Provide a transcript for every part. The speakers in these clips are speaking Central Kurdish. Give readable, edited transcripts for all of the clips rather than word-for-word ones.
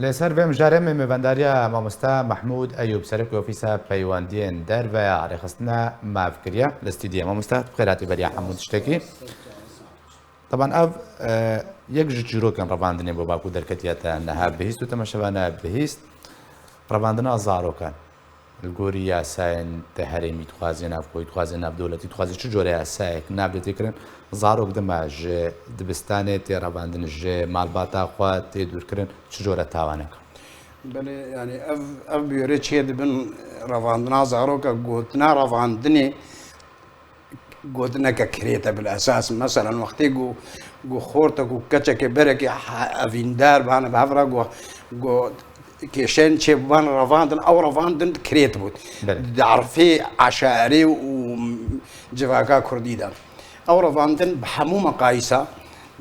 لەسەر بێم ژارێ میێڤەنداریە مامۆستا مححمود ئەیوب سەرک ئۆفیسە پەیوەندیên دەرڤە ڕێخستنە مافکریە لە ستیدیە مامۆستا خێراتی بەریا هەموو شتێکی طبعاً ئەv یەک ji çîrokên revandinê بۆ باکو دەرکەتیەتە نەها bihîst û temeşevane bihîst revandina zarokan li gorî yasayên te herêmî dixwazê navxwe dixwazê navdewletî dixwazê çi jۆre yasayek navdetê kirin zarok dime ji dibistanê tê revandin ji malbata xwe tê dûrkirin çi jۆre tawaneke بله يعني اف بيوري چه دبن رواندنا زاروكا قوتنا رواندني قوتنا ككريتا بالاساس مثلا وقتي جو خورتك وكتشك بركي افيندار بانا بافرا جو كيشن چه بان رواندن او رواندن كريت بود عرفي عشائري وجواكا كرديدا او رواندن بحمو مقايسه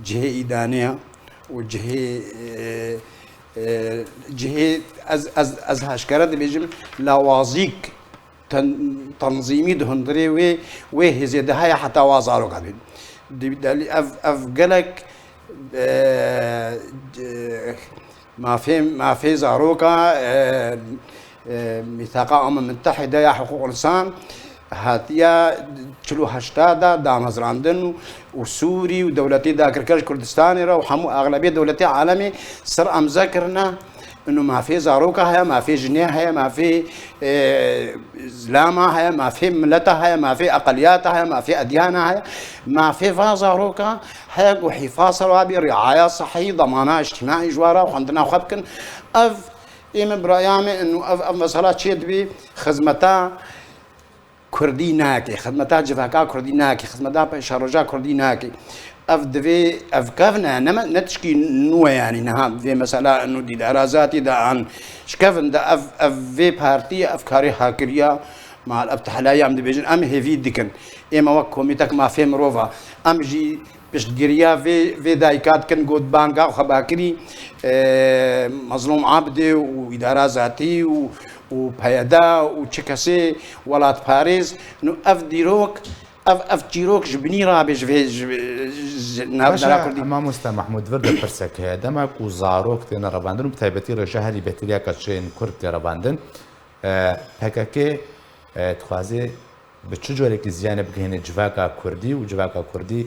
جهه ايدانيه وجهه جهه از هشکره دبیجم لوازیک تنظیمی دهندری و هزیده های حتی وازارو کبید دلی اف گلک ما في زاروكا ميثاق متحده يا حقوق الانسان هاتيا چلو هشتادا دا مزراندن وسوري ودولتي دا كركاج كردستاني را وحمو اغلبيه دولتي عالمي سر ام ذكرنا انه ما في زاروكا هيا ما في جنيه هيا ما في زلامه هيا ما في ملتها هيا ما في اقلياتها هيا ما في اديانها هيا ما في زاروكا هيا وحفاظ رابي رعايه صحيه ضمانه اجتماعي جوارا وعندنا خبكن اف ايم برايامي انه اف مسألة شيء بي خدمتها كردي ناكي خدمتها جفاكا كردي ناكي خدمتها شاروجا كردي ناكي اف دفي اف كافنا نما نتشكي نوع يعني نها في مسألة انه دي درازاتي دا عن شكافن دا اف في بارتي افكاري هاكريا مع الابتحلايا ام دبيجن ام هيفي ديكن اما وكوميتك ما في مروفا ام جي باش ديريا في دايكات كن جود بانكا وخباكري مظلوم عبدي واداره ذاتي وبيدا وتشكسي ولات باريس انه اف ديروك اف جيروك جبني رابش في نابدا مامۆستا مححمود ورد پرسەک هەیە دەماک و زارۆک تێنە ڕەباندن و تایبەتی ڕێژە هەلی بەتریا کەچێن کورد تێ ڕەباندن پەکەکێ دخوازێ بە چ جۆرێکی زیانە بگەێنێت جڤاکە کوردی و جڤاکە کوردی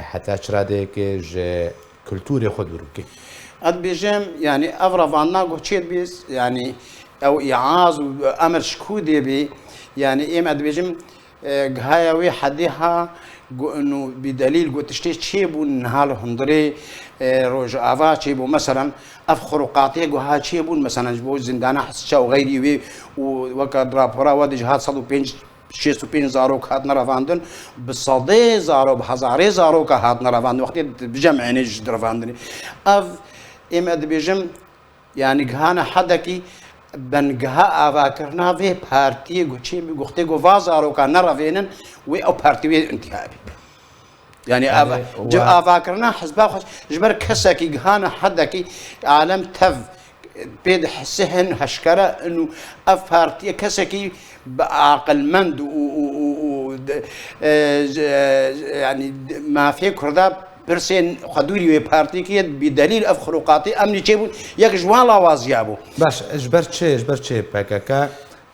حتا چرادەیەکێ ژە کللتوری خۆ دوور بکەیت اد بيجم يعني افرفانا قوتشيت بيس يعني او اعاز وامر شكودي بي يعني ايم اد بيجم هاي حديها انه بدليل قلت تشيبو نهال هندري روج افا تشيبو مثلا افخرقاتي ها تشيبو مثلا جبو زندانا حسشا وغيري وكاد رابورا ودي جهات 165 زاروك هات نرافاندن بصدي زارو بهزاري زاروك هات نرافاندن وقت بجمع نيج نرافاندن اف ام اد بيجم يعني هانا حدكي بنجها أفكرنا في بارتي قشي بقولتي قفازارو كان نرافينن أو بارتي انتخابي يعني أفكرنا حسبا خش جبر كسكي جهانا حدكي عالم تف بيد حسهن هشكرة إنه أفارتي كسكي بعقل مند يعني ما في كردا برسين خدوري بارتي كيد بدليل افخروقاتي امني تشيبون ياك جوالا وازيابو باش اجبر چه پککا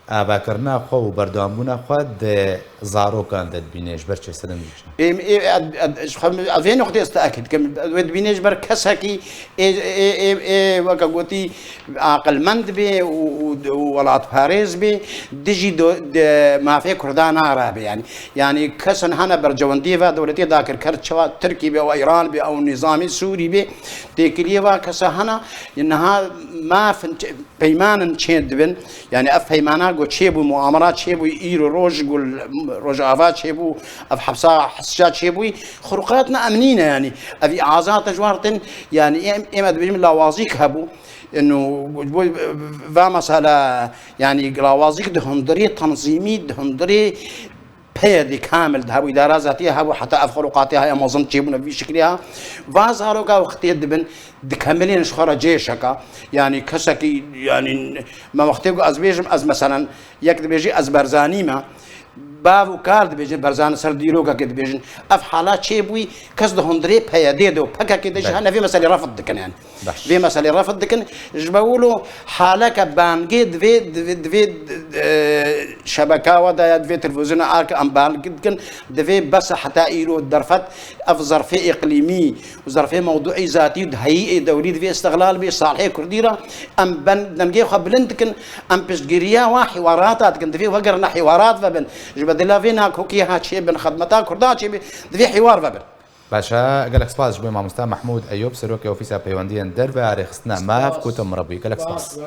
اباکرنا خو بردامبونا خو د زاروکان د بینش بر چه سلام فين وقت استاكد كم ود بينج بر كسكي وكا قوتي عقل مند بي ولات باريس بي ديجي ما في كردان عربي يعني كسن هنا برجوانديفا دولتي ذاكر كرتشوا تركي بي او ايران بي او نظامي سوري بي تكليفا كسهنا انها ما بيمان تشيدبن يعني اف بيمانا قو تشيبو مؤامرات تشيبو ايرو روج قول رجعات شيبو اف حبسا حسشات شيبوي خروقاتنا امنينه يعني افي اعازات جوارتن يعني اما بيجم لوازيك هبو انه فا مساله يعني لوازيك دهندري تنظيمي دهندري بيدي كامل دهبو اداره ذاتيه هبو حتى اف خروقاتها هي موزن تشيبون في شكلها فازاروكا وقت يدبن دكملين شخرا جيشكا يعني كسكي يعني ما وقتي از بيجم از مثلا يكتب يجي از برزانيما باو کار دبیجن برزان سر دیروگا که دبیجن اف حالات چه بوی کس ده هندری پیاده دو پکا که دش هنه في مسألة رفض دکن يعني في مسألة رفض دکن جبولو حاله که بانگی دوی شبکه و دا دوی تلفزیون آرک ام بانگی دکن دوی بس حتى ایرو درفت اف ظرفه اقلیمی و ظرفه موضوعی ذاتی و هيئة دولي دوی استغلال بي صالحه كرديرا ام بن نمجي خبلن دکن ام بسجريا وحوارات دکن دوی وقرنا حوارات فبن جبدلا فينا كوكي هاتشي بن خدمتا كرداتشي دوی حوار فبن باشا قالك سباس جبوي مع مستر محمود ايوب سروكي اوفيسا بيواندين دربه عريخستنا ماف كوتم مربي قالك سباس